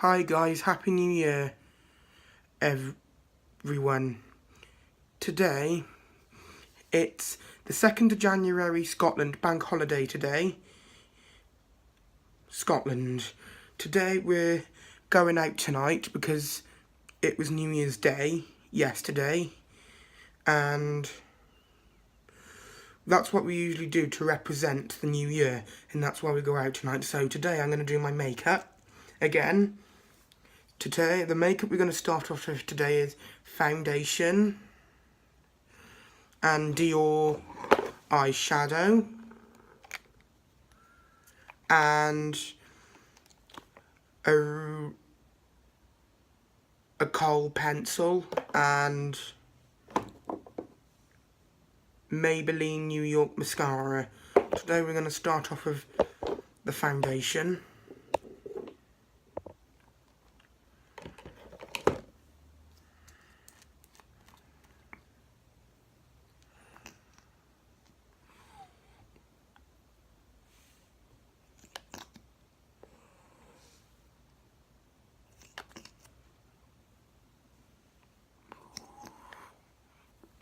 Hi guys, Happy New Year everyone. Today, it's the 2nd of January, Scotland, bank holiday today. Scotland. Today we're going out tonight because it was New Year's Day yesterday. And that's what we usually do to represent the new year. And that's why we go out tonight. So today I'm going to do my makeup again. Today, the makeup we're going to start off with today is foundation and Dior eyeshadow and a kohl pencil and Maybelline New York mascara. Today we're going to start off with the foundation.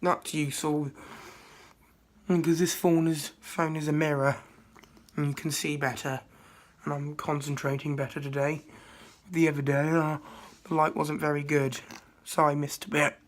That's useful because this phone is a mirror and you can see better, and I'm concentrating better today. The other day the light wasn't very good, so I missed a bit.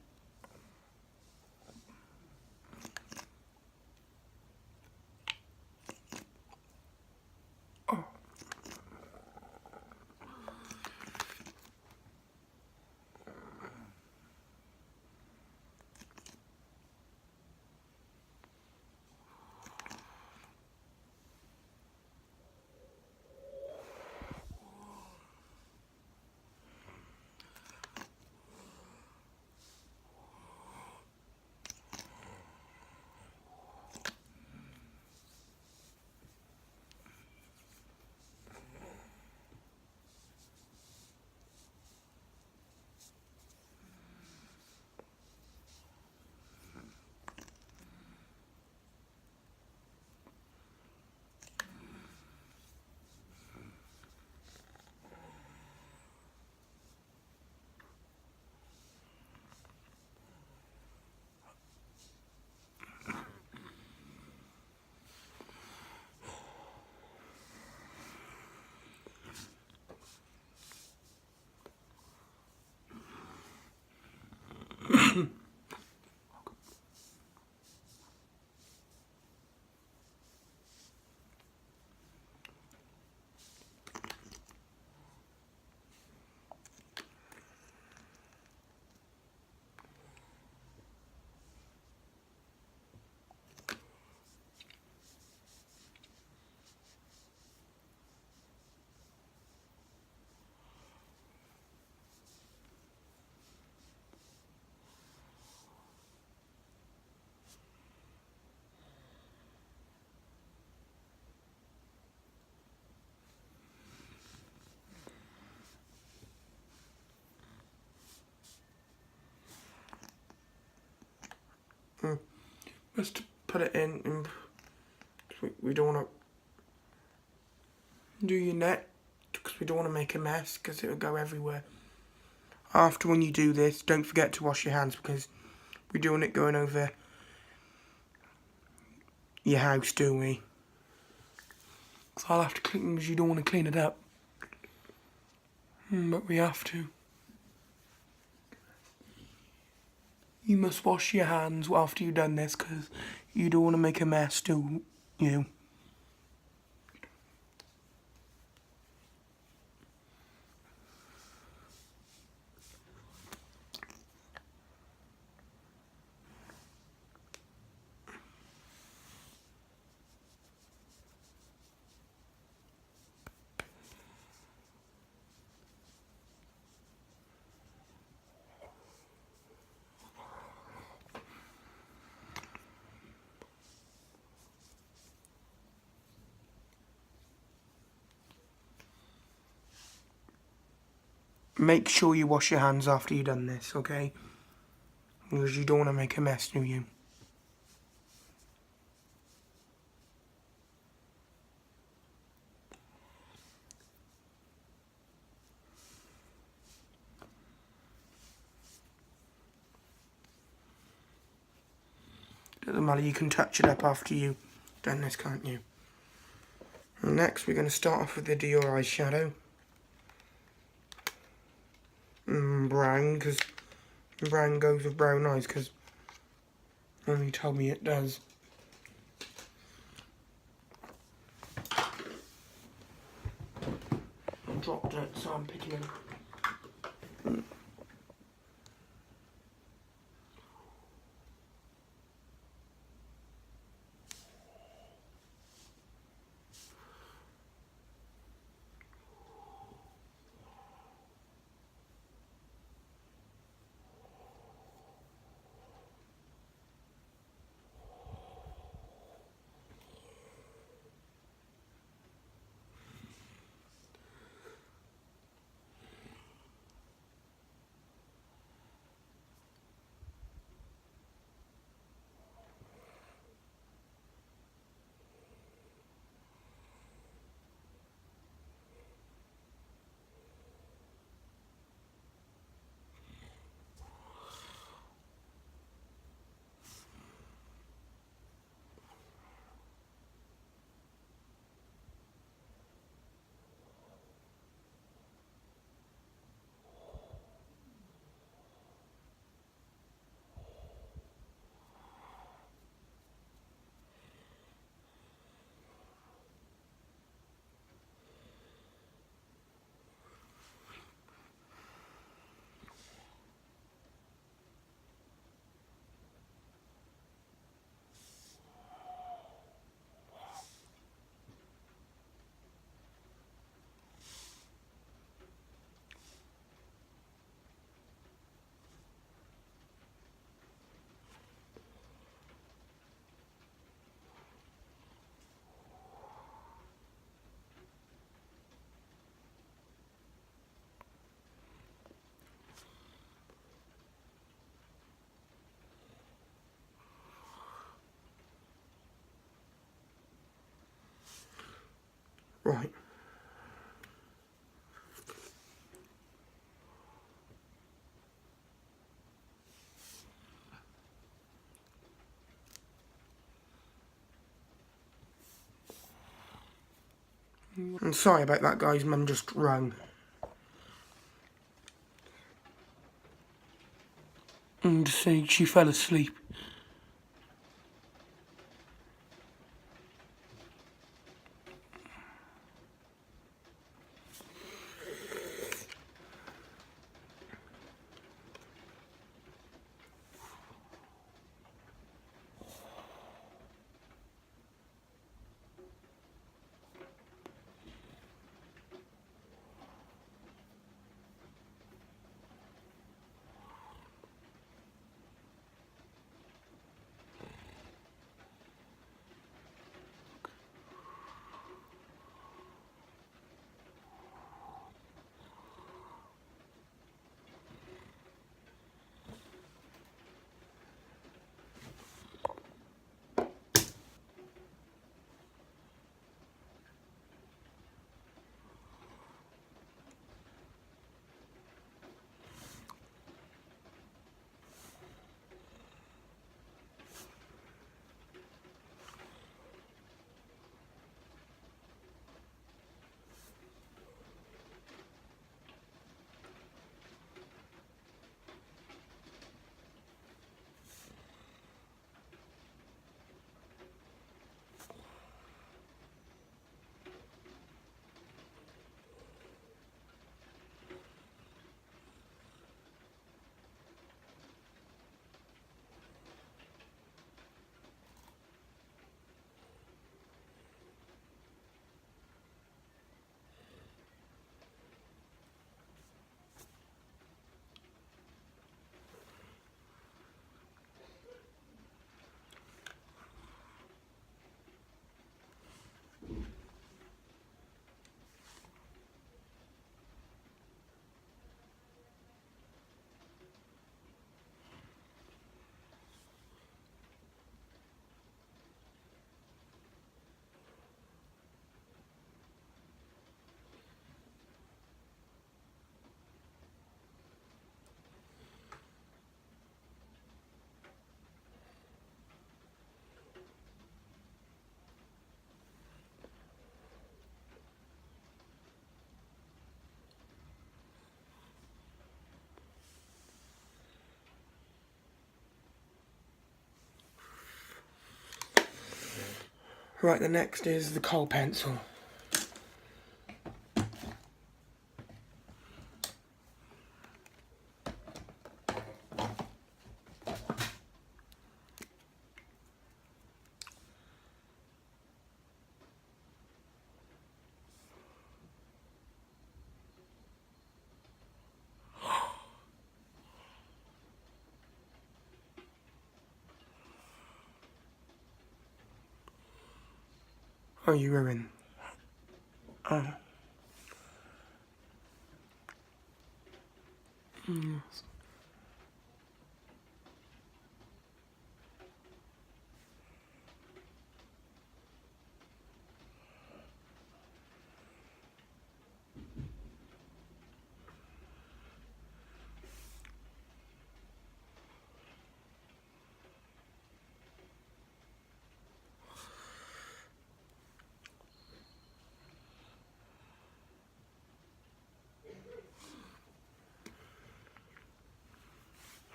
Just put it in and we don't want to do your neck because we don't want to make a mess because it'll go everywhere. After when you do this, don't forget to wash your hands because we don't want it going over your house, do we? So I'll have to clean because you don't want to clean it up. But we have to. You must wash your hands after you've done this because you don't want to make a mess, do you? Make sure you wash your hands after you've done this, okay? Because you don't want to make a mess, do you? doesn't matter, you can touch it up after you've done this, can't you? And next we're going to start off with the Dior eyeshadow. Brown, because brown goes with brown eyes, because only told me it does. I dropped it, so I'm picking it. Right. I'm sorry about that, guys. Mum just rang. And see, she fell asleep. Right, the next is the kohl pencil. Oh, you ruined. Oh. Yes.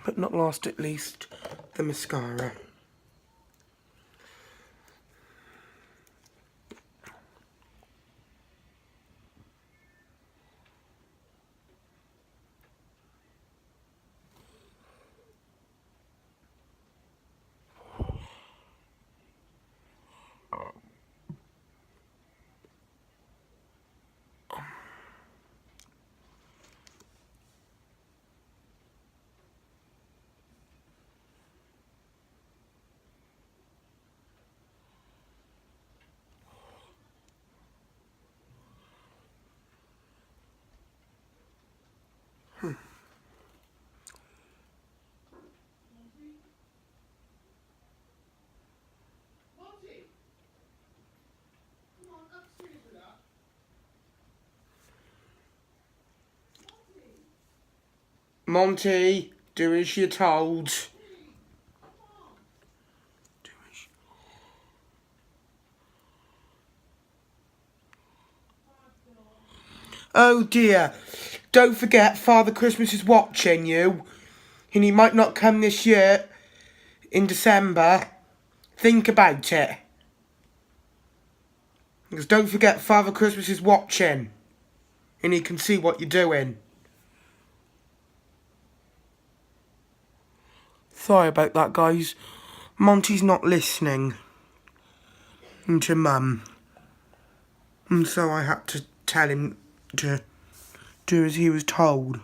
But not last at least, the mascara. Monty, do as you're told. Oh dear, don't forget Father Christmas is watching you, and he might not come this year in December. Think about it. Because don't forget Father Christmas is watching, and he can see what you're doing. Sorry about that, guys. Monty's not listening to Mum, and so I had to tell him to do as he was told.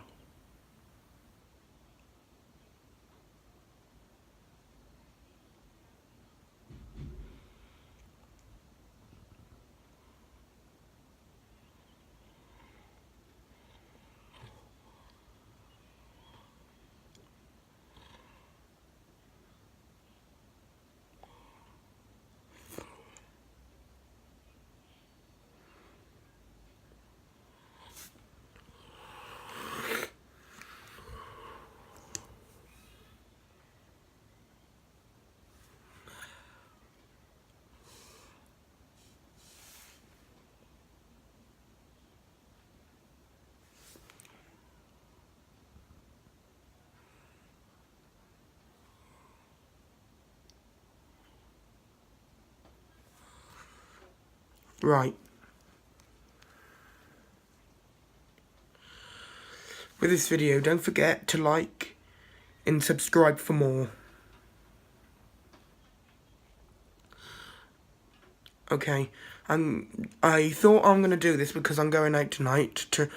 Right. With this video, don't forget to like and subscribe for more. Okay, I thought I'm going to do this because I'm going out tonight to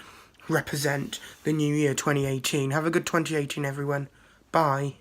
represent the new year 2018. Have a good 2018, everyone. Bye.